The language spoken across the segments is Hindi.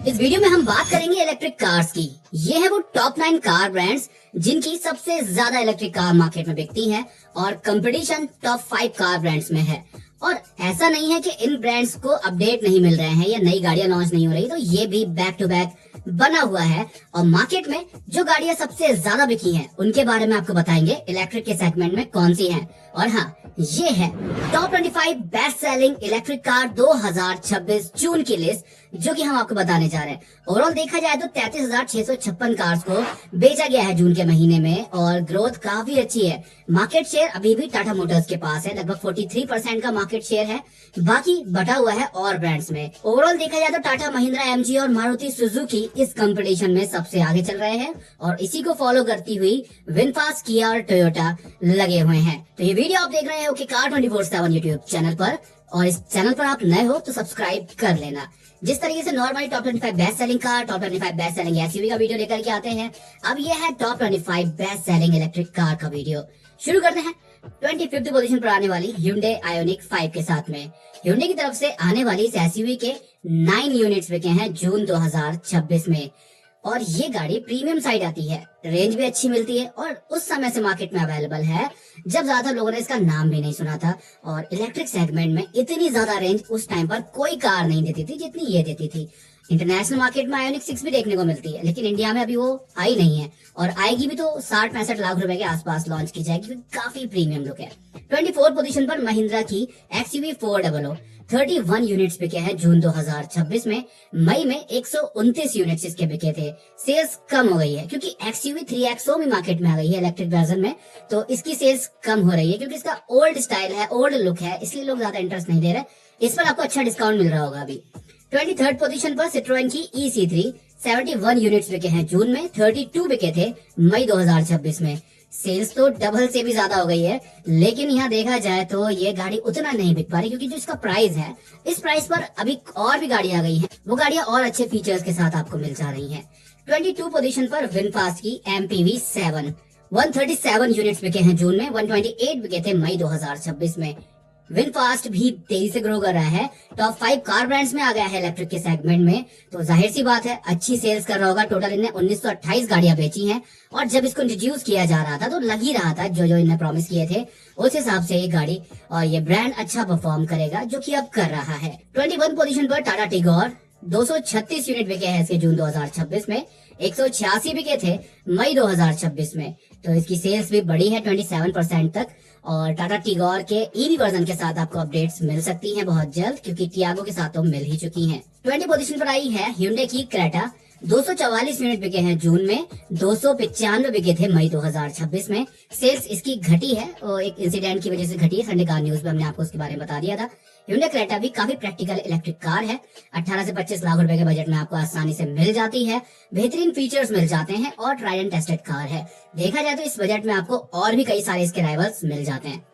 इस वीडियो में हम बात करेंगे इलेक्ट्रिक कार्स की। ये है वो टॉप 9 कार ब्रांड्स जिनकी सबसे ज्यादा इलेक्ट्रिक कार मार्केट में बिकती हैं और कंपटीशन टॉप 5 कार ब्रांड्स में है। और ऐसा नहीं है कि इन ब्रांड्स को अपडेट नहीं मिल रहे हैं या नई गाड़ियां लॉन्च नहीं हो रही, तो ये भी बैक टू बैक बना हुआ है। और मार्केट में जो गाड़ियां सबसे ज्यादा बिकी हैं उनके बारे में आपको बताएंगे इलेक्ट्रिक के सेगमेंट में कौन सी हैं। और हाँ, ये है top 25 best selling electric car 2026 जून की लिस्ट, जो कि हम आपको बताने जा रहे हैं। ओवरऑल देखा जाए तो 33,656 कार्स को बेचा गया है जून के महीने में और ग्रोथ काफी अच्छी है। मार्केट शेयर अभी भी टाटा मोटर्स के पास है, लगभग 43% का मार्केट शेयर है, बाकी बटा हुआ है और ब्रांड्स में। ओवरऑल देखा जाए तो टाटा महिंद्रा, एमजी और मारुति सुजुकी इस कंपटीशन में सबसे आगे चल रहे हैं और इसी को फॉलो करती हुई विनफास्ट, किया और टोयोटा लगे हुए हैं। तो ये वीडियो आप देख रहे हैं कार 24/7 यूट्यूब चैनल पर, और इस चैनल पर आप नए हो तो सब्सक्राइब कर लेना। जिस तरीके से normally top 25 best selling car, top 25 best selling SUV का वीडियो लेकर के आते हैं, अब ये है top 25 best selling electric car का वीडियो। शुरू करते हैं 25th पोजीशन पर आने वाली Hyundai Ioniq 5 के साथ में। Hyundai की तरफ से आने वाली इस एसयूवी के 9 यूनिट्स बिके हैं जून 2026 में और ये गाड़ी प्रीमियम साइड आती है, रेंज भी अच्छी मिलती है और उस समय से मार्केट में अवेलेबल है जब ज्यादा लोगों ने इसका नाम भी नहीं सुना था। और इलेक्ट्रिक सेगमेंट में इतनी ज्यादा रेंज उस टाइम पर कोई कार नहीं देती थी जितनी ये देती थी। इंटरनेशनल मार्केट में Ioniq 6 भी देखने को मिलती है, लेकिन इंडिया में अभी वो आई नहीं है और आएगी भी तो 60-65 लाख रुपए के आसपास लॉन्च की जाएगी, काफी प्रीमियम लुक है। 24 पोजीशन पर महिंद्रा की XUV 400 31 यूनिट्स बिके हैं जून 2026 में। मई में 129 यूनिट्स इसके बिके थे। सेल्स कम हो गई है क्योंकि XUV 3XO भी मार्केट में आ गई है इलेक्ट्रिक वर्जन में, तो इसकी सेल्स कम हो रही है क्योंकि इसका ओल्ड स्टाइल है, ओल्ड लुक है, इसलिए लोग ज्यादा इंटरेस्ट नहीं दे रहे। इस पर आपको अच्छा डिस्काउंट मिल रहा होगा अभी। 23rd पोजीशन पर Citroen की EC3 71 यूनिट्स बिके हैं जून में, 32 बिके थे मई 2026 में। सेल्स तो डबल से भी ज्यादा हो गई है, लेकिन यहाँ देखा जाए तो ये गाड़ी उतना नहीं बिक पा रही क्योंकि जो इसका प्राइस है, इस प्राइस पर अभी और भी गाड़ियां आ गई हैं, वो गाड़ियां और अच्छे फीचर्स के साथ आपको मिल जा रही हैं। 22 पोजीशन पर विनफास्ट की MPV 7 137 यूनिट्स बिके हैं जून में, 128 बिके थे मई 2026 में। विनफास्ट भी तेजी से ग्रो कर रहा है, टॉप 5 कार ब्रांड्स में आ गया है इलेक्ट्रिक के सेगमेंट में, तो जाहिर सी बात है अच्छी सेल्स कर रहा होगा। टोटल इन्हें 1928 गाड़ियां बेची हैं और जब इसको इंट्रोड्यूस किया जा रहा था तो लग ही रहा था जो जो इन्हें प्रॉमिस किए थे उस हिसाब से ये गाड़ी और ये ब्रांड अच्छा परफॉर्म करेगा, जो कि अब कर रहा है। 21 पोजीशन पर टाटा टिगोर 236 यूनिट बिके हैं इसके जून 2026 में, 186 बिके थे मई 2026 में, तो इसकी सेल्स भी बढ़ी है 27% तक। और टाटा टिगोर के ईवी वर्जन के साथ आपको अपडेट्स मिल सकती हैं बहुत जल्द, क्योंकि टियागो के साथ तो मिल ही चुकी हैं। 20 पोजीशन पर आई है Hyundai की क्रेटा 244 यूनिट बिके हैं जून में, 295 बिके थे मई 2026 में। सेल्स इसकी घटी है और एक इंसिडेंट की वजह से घटी है, संडे कार न्यूज में हमने आपको उसके बारे में बता दिया था। Hyundai क्रेटा भी काफी प्रैक्टिकल इलेक्ट्रिक कार है, 18 से 25 लाख रुपए के बजट में आपको आसानी से मिल जाती है, बेहतरीन फीचर्स मिल जाते हैं और ट्राइड एंड टेस्टेड कार है। देखा जाए तो इस बजट में आपको और भी कई सारे इसके राइवल्स मिल जाते हैं।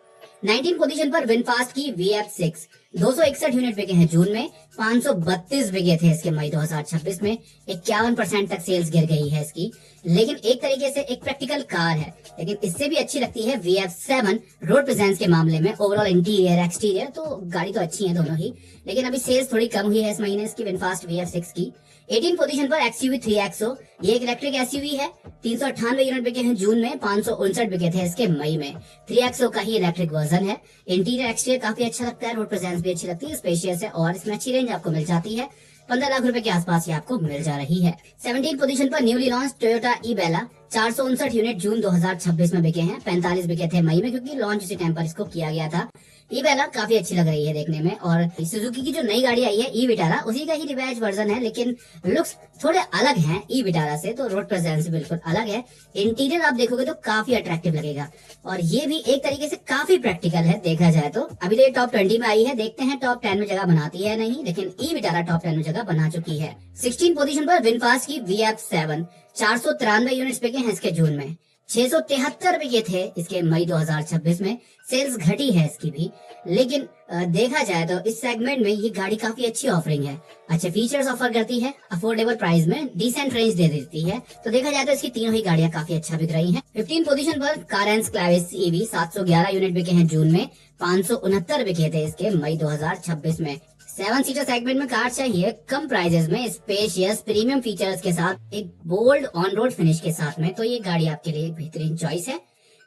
19 पोजीशन पर विनफास्ट की VF6 261 यूनिट बिके हैं जून में, 532 बिके थे इसके मई 2026 में, 51% तक सेल्स गिर गई है इसकी, लेकिन एक तरीके से एक प्रैक्टिकल कार है। लेकिन इससे भी अच्छी लगती है VF7 रोड प्रेजेंस के मामले में। ओवरऑल इंटीरियर एक्सटीरियर तो गाड़ी तो अच्छी है दोनों ही, लेकिन अभी सेल्स थोड़ी कम हुई है इस महीने इसकी विनफास्ट VF6 की। 18 पोजीशन पर XUV 3XO, ये एक इलेक्ट्रिक SUV है, 398 यूनिट बिके हैं जून में, 559 बिके थे इसके मई में। 3XO का ही इलेक्ट्रिक वर्जन है। इंटीरियर एक्सटीरियर काफी अच्छा लगता है, रोड प्रेजेंस भी अच्छी लगती है, स्पेशियस है और इसमें अच्छी रेंज आपको मिल जाती है। 15 लाख रुपए के आसपास ये आपको मिल जा रही है। 17 पोजीशन पर न्यूली लॉन्च टोयोटा इबेला 459 यूनिट जून 2026 में बिके हैं, 45 बिके थे मई में, क्योंकि लॉन्च उसी टाइम पर इसको किया गया था। इबेला काफी अच्छी लग रही है देखने में और सुजुकी की जो नई गाड़ी आई है ई विटारा, उसी का ही रिवाइज वर्जन है, लेकिन लुक्स थोड़े अलग हैं ई विटारा से, तो रोड प्रेजेंस बिल्कुल अलग है। इंटीरियर आप देखोगे तो काफी अट्रैक्टिव लगेगा और ये भी एक तरीके से काफी प्रैक्टिकल है देखा जाए तो। अभी तो ये टॉप 20 में आई है, देखते हैं टॉप 10 में जगह बनाती है नहीं, लेकिन ई विटारा टॉप 10 में जगह बना चुकी है। 16 पोजीशन पर विनफास्ट की VF7 493 यूनिट्स बिके हैं इसके जून में, 673 बिके थे इसके मई 2026 में। सेल्स घटी है इसकी भी, लेकिन देखा जाए तो इस सेगमेंट में ये गाड़ी काफी अच्छी ऑफरिंग है, अच्छे फीचर्स ऑफर करती है, अफोर्डेबल प्राइस में डिसेंट रेंज दे देती है, तो देखा जाए तो इसकी तीनों ही गाड़ियां काफी अच्छा बिक रही हैं। 15 पोजीशन पर कारेंस क्लाविस EV 711 यूनिट बिके हैं जून में, 569 बिके थे इसके मई 2026 में। 7 सीटर सेगमेंट में कार चाहिए कम प्राइजेस में, स्पेशियस प्रीमियम फीचर्स के साथ, एक बोल्ड ऑन रोड फिनिश के साथ में, तो ये गाड़ी आपके लिए बेहतरीन चॉइस है,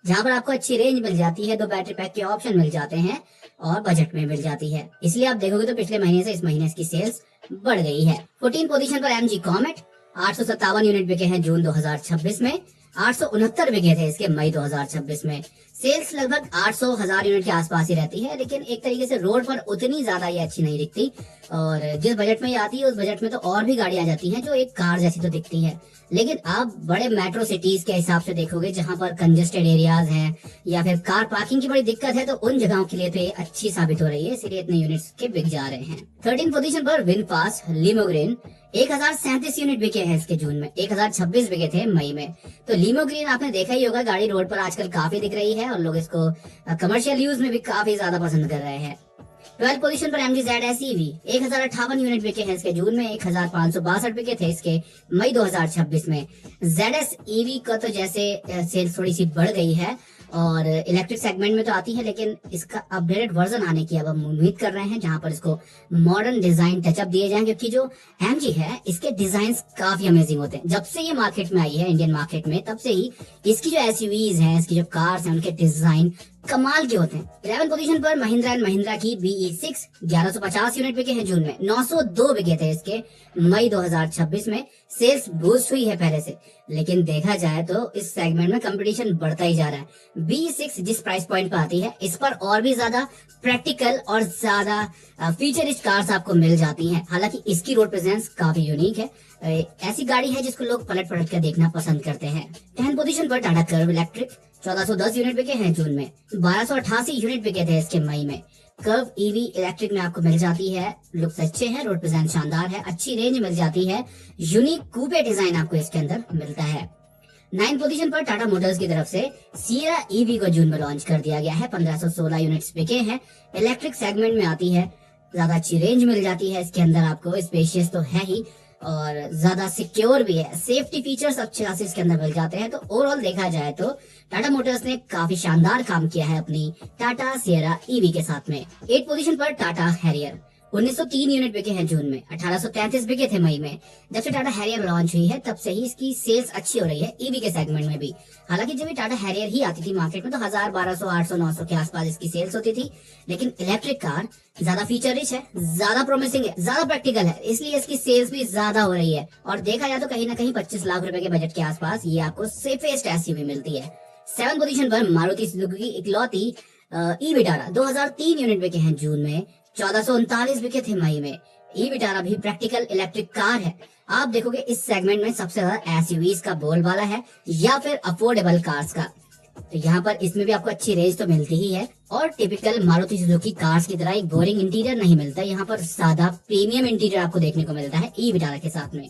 जहाँ पर आपको अच्छी रेंज मिल जाती है, 2 बैटरी पैक के ऑप्शन मिल जाते हैं और बजट में मिल जाती है। इसलिए आप देखोगे तो पिछले महीने से इस महीने इसकी सेल्स बढ़ गई है। 14 पोजीशन पर MG कॉमेट 857 यूनिट बिके हैं जून 2026 में, 869 बिके थे इसके मई 2026 में। सेल्स लगभग 800,000 यूनिट के आसपास ही रहती है, लेकिन एक तरीके से रोड पर उतनी ज्यादा ये अच्छी नहीं दिखती, और जिस बजट में ये आती है उस बजट में तो और भी गाड़ी आ जाती हैं जो एक कार जैसी तो दिखती है। लेकिन आप बड़े मेट्रो सिटीज के हिसाब से देखोगे जहां पर कंजेस्टेड एरियाज हैं या फिर कार पार्किंग की बड़ी दिक्कत है, तो उन जगहों के लिए तो ये अच्छी साबित हो रही है, इसलिए इतने यूनिट्स के बिक जा रहे हैं। 13 पोजीशन पर विनफास्ट लिमो ग्रीन 1037 यूनिट बिके हैं इसके जून में, 1026 बिके थे मई में। तो लिमो ग्रीन आपने देखा ही होगा, गाड़ी रोड पर आजकल काफी दिख रही है और लोग इसको कमर्शियल यूज में भी काफी ज्यादा पसंद कर रहे हैं। 12 पोजीशन पर MG ZS EV 1058 यूनिट बिके हैं इसके जून में, 1562 बिके थे इसके मई 2026 में। ZS EV का तो जैसे सेल्स थोड़ी सी बढ़ गई है और इलेक्ट्रिक सेगमेंट में तो आती है, लेकिन इसका अपडेटेड वर्जन आने की अब हम उम्मीद कर रहे हैं, जहां पर इसको मॉडर्न डिजाइन टचअप दिए जाएंगे, क्योंकि जो MG है इसके डिजाइन काफी अमेजिंग होते हैं। जब से ये मार्केट में आई है इंडियन मार्केट में, तब से ही इसकी जो SUVs हैं, इसकी जो कार्स हैं, उनके डिजाइन कमाल के होते हैं। 11 पोजीशन पर महिंद्रा एंड महिंद्रा की BE6 1150 यूनिट बिके हैं जून में, 902 बिके थे इसके मई 2026 में। सेल्स बूस्ट हुई है पहले से, लेकिन देखा जाए तो इस सेगमेंट में कंपटीशन बढ़ता ही जा रहा है। BE6 जिस प्राइस पॉइंट पर आती है, इस पर और भी ज्यादा प्रैक्टिकल और ज्यादा फीचरिस्ट कार्स आपको मिल जाती हैं। हालांकि इसकी रोड प्रेजेंस काफी यूनिक है, ऐसी गाड़ी है जिसको लोग पलट पलट कर देखना पसंद करते हैं। 10 पोजीशन पर टाटा कर्व इलेक्ट्रिक 1410 यूनिट बिके हैं जून में, 1288 यूनिट बिके थे इसके मई में। कर्व EV इलेक्ट्रिक में आपको मिल जाती है, लुक्स अच्छे हैं, रोड प्रेजेंस शानदार है, अच्छी रेंज मिल जाती है, यूनिक कूपे डिजाइन आपको इसके अंदर मिलता है। 9 पोजीशन पर टाटा मोटर्स की तरफ से सियरा EV को जून में लॉन्च कर दिया गया है, 1516 यूनिट्स बिके हैं, इलेक्ट्रिक सेगमेंट में आती है, ज्यादा अच्छी रेंज मिल जाती है इसके अंदर आपको, स्पेशियस तो है ही और ज्यादा सिक्योर भी है, सेफ्टी फीचर्स अच्छे खासे इसके अंदर मिल जाते हैं। तो ओवरऑल देखा जाए तो टाटा मोटर्स ने काफी शानदार काम किया है अपनी टाटा सियरा EV के साथ में। 8 पोजीशन पर टाटा हैरियर 1903 यूनिट बिके हैं जून में, 1833 बिके थे मई में। जब से टाटा हैरियर लॉन्च हुई है तब से ही इसकी सेल्स अच्छी हो रही है EV के सेगमेंट में भी। हालांकि जब टाटा हैरियर ही आती थी मार्केट में तो 1000, 1200, 800, 900 के आसपास इसकी सेल्स होती थी, लेकिन इलेक्ट्रिक कार ज्यादा फीचर रिच है, ज्यादा प्रोमिसिंग है, ज्यादा प्रैक्टिकल है, इसलिए इसकी सेल्स भी ज्यादा हो रही है। और देखा जाए तो कहीं ना कहीं 25 लाख रुपए के बजट के आसपास ये आपको सेफेस्ट SUV मिलती है। 7 पोजीशन पर मारुति सुजुकी की इकलौती ई विटारा 2003 यूनिट बिके हैं जून में, 1439 बिके थे मई में। ई विटारा भी प्रैक्टिकल इलेक्ट्रिक कार है। आप देखोगे इस सेगमेंट में सबसे ज्यादा SUVs का बोलबाला है या फिर अफोर्डेबल कार्स का, तो यहाँ पर इसमें भी आपको अच्छी रेंज तो मिलती ही है और टिपिकल मारुति सुजुकी कार्स की तरह एक बोरिंग इंटीरियर नहीं मिलता, यहाँ पर सादा प्रीमियम इंटीरियर आपको देखने को मिलता है ई विटारा के साथ में।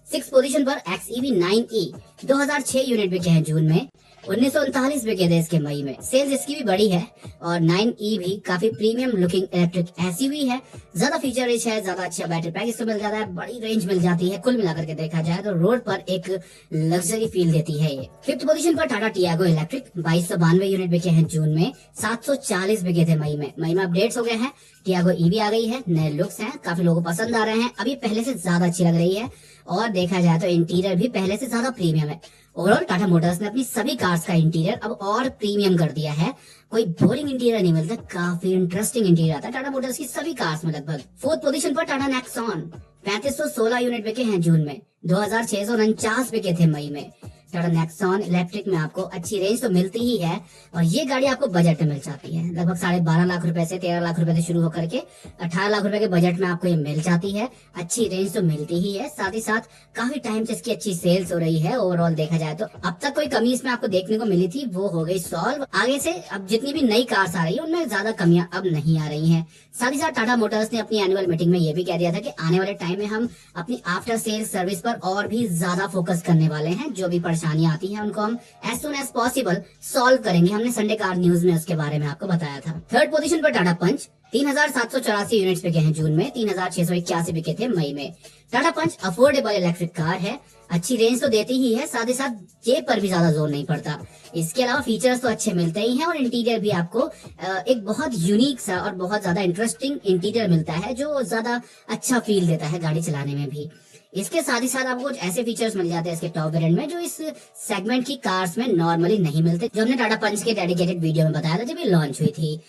6 पोजीशन पर XEV 9e 2006 यूनिट बिके हैं जून में, 1939 बिके थे इसके मई में। सेल्स इसकी भी बड़ी है और 9e भी काफी प्रीमियम लुकिंग इलेक्ट्रिक SUV है, ज्यादा फीचर रिच है, ज्यादा अच्छा बैटरी पैक इसको मिल जाता है, बड़ी रेंज मिल जाती है। कुल मिलाकर के देखा जाए तो रोड पर एक लग्जरी फील देती है ये। 5th पोजीशन पर टाटा टियागो इलेक्ट्रिक 2292 यूनिट बिके हैं जून में, 740 बिके थे मई में। मई में अपडेट्स हो गए हैं, टियागो EV आ गई है, नए लुक्स हैं, काफी लोगों को पसंद आ रहे हैं, अभी पहले से ज्यादा अच्छी लग रही है और देखा जाए तो इंटीरियर भी पहले से ज्यादा प्रीमियम है। ओवरऑल टाटा मोटर्स ने अपनी सभी कार्स का इंटीरियर अब और प्रीमियम कर दिया है, कोई बोरिंग इंटीरियर नहीं मिलता, काफी इंटरेस्टिंग इंटीरियर आता है टाटा मोटर्स की सभी कार्स में लगभग। 4th पोजीशन पर टाटा नेक्सॉन 3516 यूनिट बिके हैं जून में, 2649 बिके थे मई में। टाटा नेक्सॉन इलेक्ट्रिक में आपको अच्छी रेंज तो मिलती ही है और ये गाड़ी आपको बजट में मिल जाती है, लगभग 12.5 लाख रुपए से 13 लाख रुपए से शुरू होकर के 18 लाख रुपए के बजट में आपको ये मिल जाती है। अच्छी रेंज तो मिलती ही है, साथ ही साथ काफी टाइम से इसकी अच्छी सेल्स हो रही है। ओवरऑल देखा जाए तो अब तक कोई कमी इसमें आपको देखने को मिली थी वो हो गई सॉल्व। आगे से अब जितनी भी नई कार्स आ रही है उनमें ज्यादा कमियां अब नहीं आ रही है। साथ ही साथ टाटा मोटर्स ने अपनी एनुअल मीटिंग में ये भी कह दिया था कि आने वाले टाइम में हम अपनी आफ्टर सेल्स सर्विस पर और भी ज्यादा फोकस करने वाले हैं, जो भी परेशानियां आती हैं उनको हम as soon as possible solve करेंगे। हमने संडे कार न्यूज में उसके बारे में आपको बताया था। 3rd पोजीशन पर टाटा पंच 3784 यूनिट्स बिके हैं जून में, 3681 बिके थे मई में। टाटा पंच अफोर्डेबल इलेक्ट्रिक कार है, अच्छी रेंज तो देती ही है, साथ ही साथ जेब पर भी ज्यादा जोर नहीं पड़ता। इसके अलावा फीचर्स तो अच्छे मिलते ही हैं और इंटीरियर भी आपको एक बहुत यूनिक सा और बहुत ज्यादा इंटरेस्टिंग इंटीरियर मिलता है जो ज्यादा अच्छा फील देता है गाड़ी चलाने में भी। इसके साथ ही साथ आपको कुछ ऐसे फीचर्स मिल जाते हैं इसके टॉप वेरिएंट में जो इस सेगमेंट की कार्स में नॉर्मली नहीं मिलते, जो हमने टाटा पंच के डेडिकेटेड वीडियो में बताया था जब ये लॉन्च हुई थी।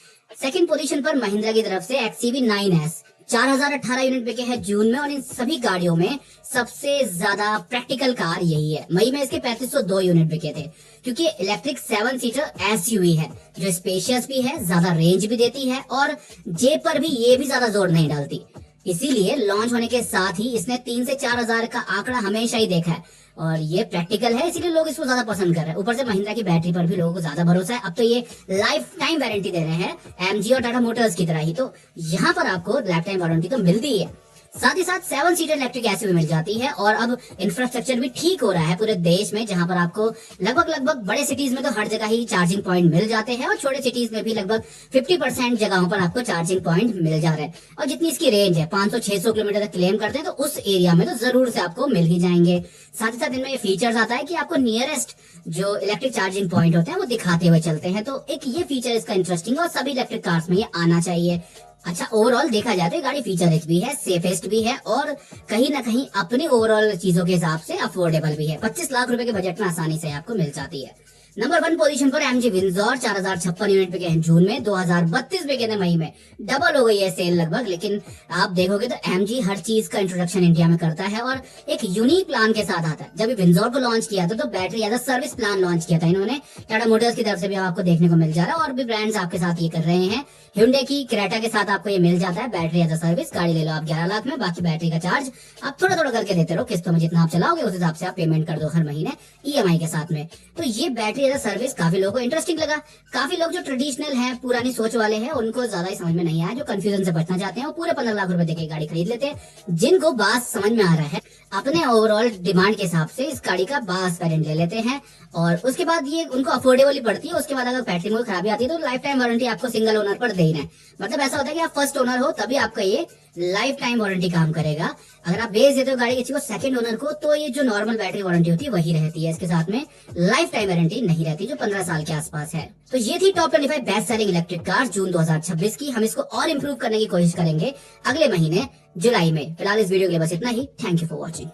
सेकंड पोजीशन पर महिंद्रा की तरफ से XCV 9S 4018 यूनिट बिके हैं जून में, और इन सभी गाड़ियों में सबसे ज्यादा प्रैक्टिकल कार यही है। मई में इसके 3502 यूनिट बिके थे, क्योंकि इलेक्ट्रिक 7 सीटर SUV है जो स्पेशियस भी है, ज्यादा रेंज भी देती है और जेब पर भी ये भी ज्यादा जोर नहीं डालती। इसीलिए लॉन्च होने के साथ ही इसने 3 से 4 हजार का आंकड़ा हमेशा ही देखा है और ये प्रैक्टिकल है, इसीलिए लोग इसको ज्यादा पसंद कर रहे हैं। ऊपर से महिंद्रा की बैटरी पर भी लोगों को ज्यादा भरोसा है। अब तो ये लाइफ टाइम वारंटी दे रहे हैं MG और टाटा मोटर्स की तरह ही, तो यहाँ पर आपको लाइफ टाइम वारंटी तो मिलती है। साथ ही साथ 7 सीटर इलेक्ट्रिक SUV मिल जाती है और अब इंफ्रास्ट्रक्चर भी ठीक हो रहा है पूरे देश में, जहां पर आपको लगभग बड़े सिटीज में तो हर जगह ही चार्जिंग पॉइंट मिल जाते हैं और छोटे सिटीज में भी लगभग 50% जगहों पर आपको चार्जिंग पॉइंट मिल जा रहे हैं। और जितनी इसकी रेंज है 500-600 किलोमीटर तक क्लेम करते हैं, तो उस एरिया में तो जरूर से आपको मिल ही जाएंगे। साथ ही साथ इनमें ये फीचर्स आता है कि आपको नियरेस्ट जो इलेक्ट्रिक चार्जिंग पॉइंट होते हैं वो दिखाते हुए चलते हैं, तो एक ये फीचर इसका इंटरेस्टिंग और सभी इलेक्ट्रिक कार्स में ये आना चाहिए। अच्छा, ओवरऑल देखा जाए तो गाड़ी फीचर रिच भी है, सेफेस्ट भी है और कहीं ना कहीं अपनी ओवरऑल चीजों के हिसाब से अफोर्डेबल भी है। 25 लाख रुपए के बजट में आसानी से आपको मिल जाती है। नंबर 1 पोजीशन पर MG विंजौर 4056 यूनिट बिके हैं जून में, 2032 बिके थे मई में। डबल हो गई है सेल लगभग, लेकिन आप देखोगे तो MG हर चीज का इंट्रोडक्शन इंडिया में करता है और एक यूनिक प्लान के साथ आता है। जब विंजौर को लॉन्च किया था तो battery as a service plan launch किया था इन्होंने। टाटा मोटर्स की तरफ से भी आपको देखने को मिल जा रहा है और भी ब्रांड्स आपके साथ ये कर रहे हैं। Hyundai की क्रेटा के साथ आपको ये मिल जाता है बैटरी एज अ सर्विस। गाड़ी ले लो आप 11 लाख में, बाकी बैटरी का चार्ज आप थोड़ा थोड़ा करके देते रहो किस्तों में, जितना आप चलाओगे उस हिसाब से आप पेमेंट कर दो हर महीने EMI के साथ में। तो ये बैटरी एज अ सर्विस काफी लोगों को इंटरेस्टिंग लगा। काफी लोग जो ट्रेडिशनल हैं, पुरानी सोच वाले हैं, उनको ज्यादा ही समझ में नहीं आया, जो कंफ्यूजन से बचना चाहते हैं वो पूरे 15 लाख रुपए देके गाड़ी खरीद लेते हैं। जिनको बात समझ में आ रहा है अपने ओवरऑल डिमांड के हिसाब से इस गाड़ी का बास वेरिएंट ले लेते हैं और उसके बाद ये उनको अफोर्डेबल ही पड़ती है। उसके बाद अगर बैटरी में खराबी आती है तो लाइफ टाइम वारंटी आपको सिंगल ओनर पर दे ही है। मतलब ऐसा होता है कि आप फर्स्ट ओनर हो तभी आपका ये लाइफ टाइम वारंटी काम करेगा। अगर आप बेच देते हो गाड़ी किसी को सेकंड ओनर को, तो ये जो नॉर्मल बैटरी वारंटी होती है वही रहती है, इसके साथ में लाइफ टाइम वारंटी नहीं रहती जो 15 साल के आसपास है। तो ये थी top 25 best selling electric car June 2026 की। हम इसको और इम्प्रूव करने की कोशिश करेंगे अगले महीने जुलाई में। फिलहाल इस वीडियो के लिए बस इतना ही। Thank you for watching.